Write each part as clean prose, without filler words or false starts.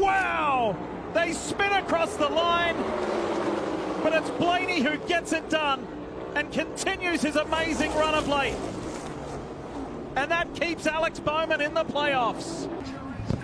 Wow! They spin across the line, but it's Blaney who gets it done and continues his amazing run of late. And that keeps Alex Bowman in the playoffs.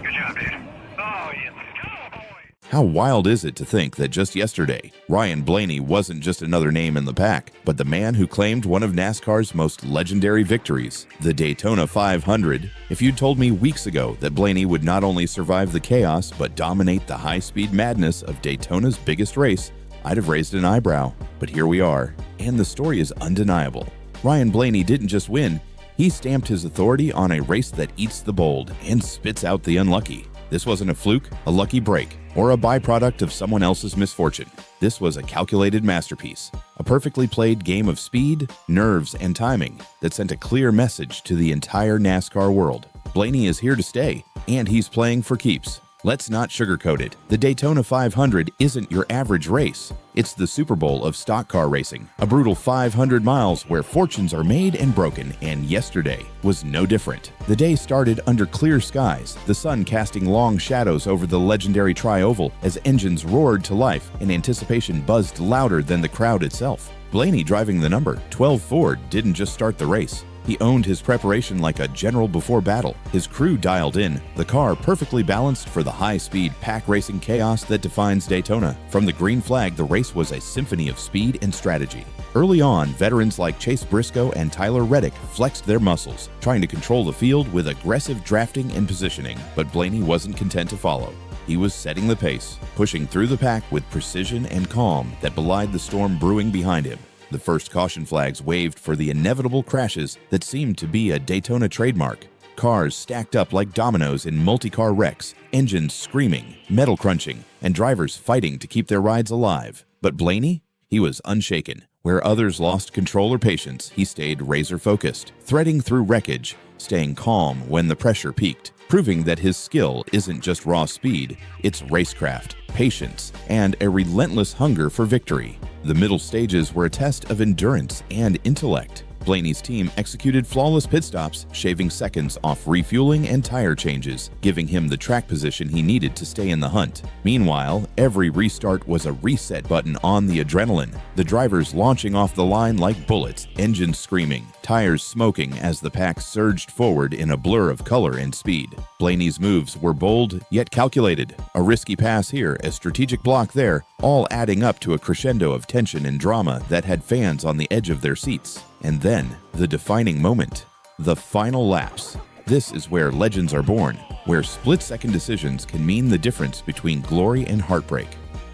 Good job, dude. Oh, yeah. Let's go, boys. How wild is it to think that just yesterday, Ryan Blaney wasn't just another name in the pack, but the man who claimed one of NASCAR's most legendary victories, the Daytona 500. If you'd told me weeks ago that Blaney would not only survive the chaos, but dominate the high-speed madness of Daytona's biggest race, I'd have raised an eyebrow. But here we are, and the story is undeniable. Ryan Blaney didn't just win, he stamped his authority on a race that eats the bold and spits out the unlucky. This wasn't a fluke, a lucky break, or a byproduct of someone else's misfortune. This was a calculated masterpiece, a perfectly played game of speed, nerves, and timing that sent a clear message to the entire NASCAR world. Blaney is here to stay, and he's playing for keeps. Let's not sugarcoat it. The Daytona 500 isn't your average race. It's the Super Bowl of stock car racing, a brutal 500 miles where fortunes are made and broken, and yesterday was no different. The day started under clear skies, the sun casting long shadows over the legendary tri-oval as engines roared to life and anticipation buzzed louder than the crowd itself. Blaney, driving the number 12 Ford, didn't just start the race. He owned his preparation like a general before battle. His crew dialed in, the car perfectly balanced for the high-speed pack racing chaos that defines Daytona. From the green flag, the race was a symphony of speed and strategy. Early on, veterans like Chase Briscoe and Tyler Reddick flexed their muscles, trying to control the field with aggressive drafting and positioning. But Blaney wasn't content to follow. He was setting the pace, pushing through the pack with precision and calm that belied the storm brewing behind him. The first caution flags waved for the inevitable crashes that seemed to be a Daytona trademark. Cars stacked up like dominoes in multi-car wrecks, engines screaming, metal crunching, and drivers fighting to keep their rides alive. But Blaney? He was unshaken. Where others lost control or patience, he stayed razor-focused, threading through wreckage, staying calm when the pressure peaked, proving that his skill isn't just raw speed, it's racecraft, patience, and a relentless hunger for victory. The middle stages were a test of endurance and intellect. Blaney's team executed flawless pit stops, shaving seconds off refueling and tire changes, giving him the track position he needed to stay in the hunt. Meanwhile, every restart was a reset button on the adrenaline, the drivers launching off the line like bullets, engines screaming, tires smoking as the pack surged forward in a blur of color and speed. Blaney's moves were bold yet calculated, a risky pass here, a strategic block there, all adding up to a crescendo of tension and drama that had fans on the edge of their seats. And then, the defining moment, the final laps. This is where legends are born, where split-second decisions can mean the difference between glory and heartbreak.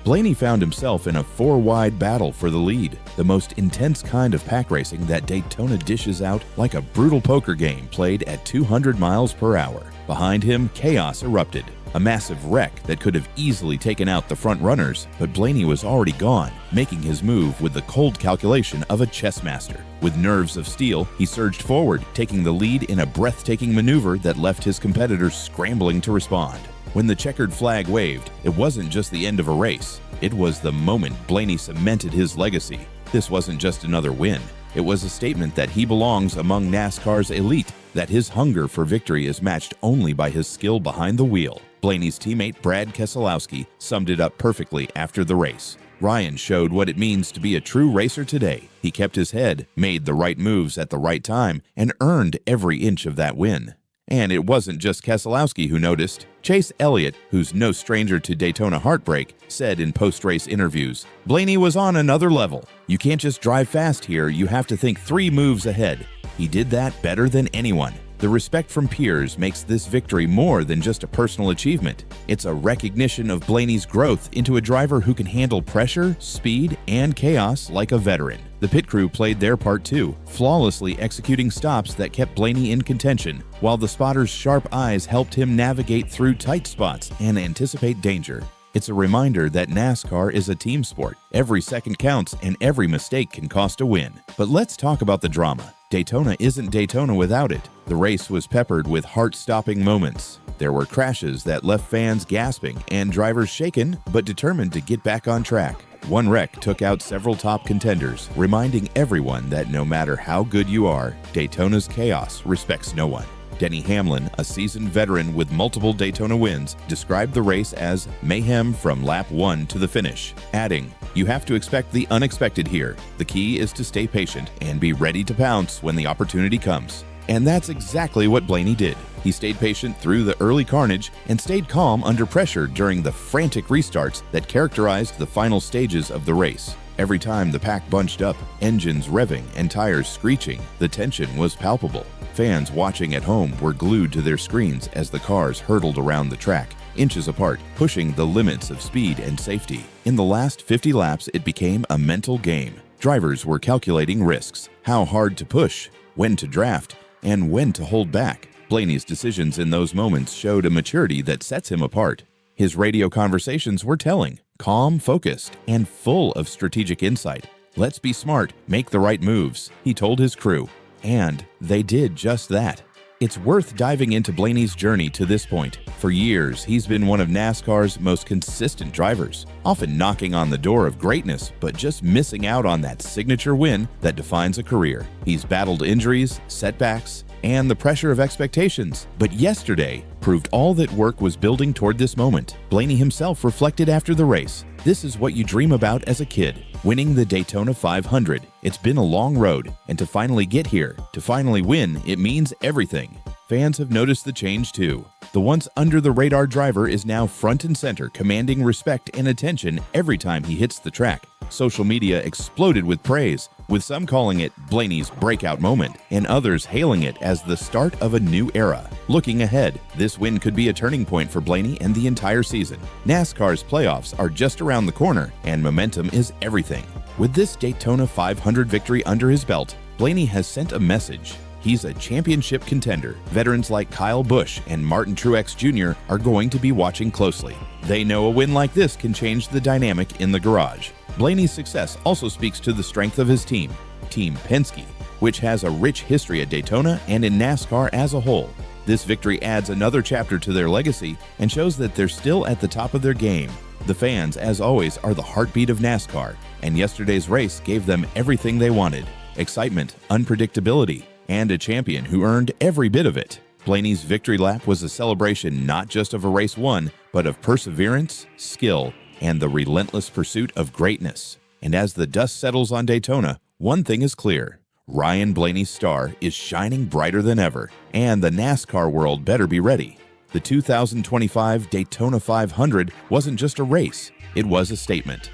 Blaney found himself in a four-wide battle for the lead, the most intense kind of pack racing that Daytona dishes out like a brutal poker game played at 200 miles per hour. Behind him, chaos erupted. A massive wreck that could have easily taken out the front runners, but Blaney was already gone, making his move with the cold calculation of a chess master. With nerves of steel, he surged forward, taking the lead in a breathtaking maneuver that left his competitors scrambling to respond. When the checkered flag waved, it wasn't just the end of a race. It was the moment Blaney cemented his legacy. This wasn't just another win. It was a statement that he belongs among NASCAR's elite, that his hunger for victory is matched only by his skill behind the wheel. Blaney's teammate Brad Keselowski summed it up perfectly after the race. Ryan showed what it means to be a true racer today. He kept his head, made the right moves at the right time, and earned every inch of that win. And it wasn't just Keselowski who noticed. Chase Elliott, who's no stranger to Daytona heartbreak, said in post-race interviews, "Blaney was on another level. You can't just drive fast here, you have to think 3 moves ahead. He did that better than anyone." The respect from peers makes this victory more than just a personal achievement. It's a recognition of Blaney's growth into a driver who can handle pressure, speed, and chaos like a veteran. The pit crew played their part too, flawlessly executing stops that kept Blaney in contention, while the spotter's sharp eyes helped him navigate through tight spots and anticipate danger. It's a reminder that NASCAR is a team sport. Every second counts and every mistake can cost a win. But let's talk about the drama. Daytona isn't Daytona without it. The race was peppered with heart-stopping moments. There were crashes that left fans gasping and drivers shaken but determined to get back on track. One wreck took out several top contenders, reminding everyone that no matter how good you are, Daytona's chaos respects no one. Denny Hamlin, a seasoned veteran with multiple Daytona wins, described the race as mayhem from lap 1 to the finish, adding, "You have to expect the unexpected here. The key is to stay patient and be ready to pounce when the opportunity comes." And that's exactly what Blaney did. He stayed patient through the early carnage and stayed calm under pressure during the frantic restarts that characterized the final stages of the race. Every time the pack bunched up, engines revving and tires screeching, the tension was palpable. Fans watching at home were glued to their screens as the cars hurtled around the track, inches apart, pushing the limits of speed and safety. In the last 50 laps, it became a mental game. Drivers were calculating risks, how hard to push, when to draft, and when to hold back. Blaney's decisions in those moments showed a maturity that sets him apart. His radio conversations were telling, calm, focused, and full of strategic insight. "Let's be smart, make the right moves," he told his crew. And they did just that. It's worth diving into Blaney's journey to this point. For years, he's been one of NASCAR's most consistent drivers, often knocking on the door of greatness, but just missing out on that signature win that defines a career. He's battled injuries, setbacks, and the pressure of expectations, but yesterday proved all that work was building toward this moment. Blaney himself reflected after the race, "This is what you dream about as a kid, winning the Daytona 500. It's been a long road, and to finally get here, to finally win, it means everything." Fans have noticed the change too. The once under-the-radar driver is now front and center, commanding respect and attention every time he hits the track. Social media exploded with praise, with some calling it Blaney's breakout moment, and others hailing it as the start of a new era. Looking ahead, this win could be a turning point for Blaney and the entire season. NASCAR's playoffs are just around the corner, and momentum is everything. With this Daytona 500 victory under his belt, Blaney has sent a message. He's a championship contender. Veterans like Kyle Busch and Martin Truex Jr. are going to be watching closely. They know a win like this can change the dynamic in the garage. Blaney's success also speaks to the strength of his team, Team Penske, which has a rich history at Daytona and in NASCAR as a whole. This victory adds another chapter to their legacy and shows that they're still at the top of their game. The fans, as always, are the heartbeat of NASCAR, and yesterday's race gave them everything they wanted: excitement, unpredictability, and a champion who earned every bit of it. Blaney's victory lap was a celebration not just of a race won, but of perseverance, skill, and the relentless pursuit of greatness. And as the dust settles on Daytona, one thing is clear: Ryan Blaney's star is shining brighter than ever, and the NASCAR world better be ready. The 2025 Daytona 500 wasn't just a race, it was a statement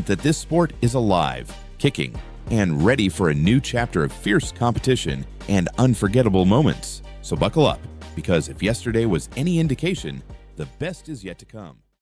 that this sport is alive, kicking, and ready for a new chapter of fierce competition and unforgettable moments. So buckle up, because if yesterday was any indication, the best is yet to come.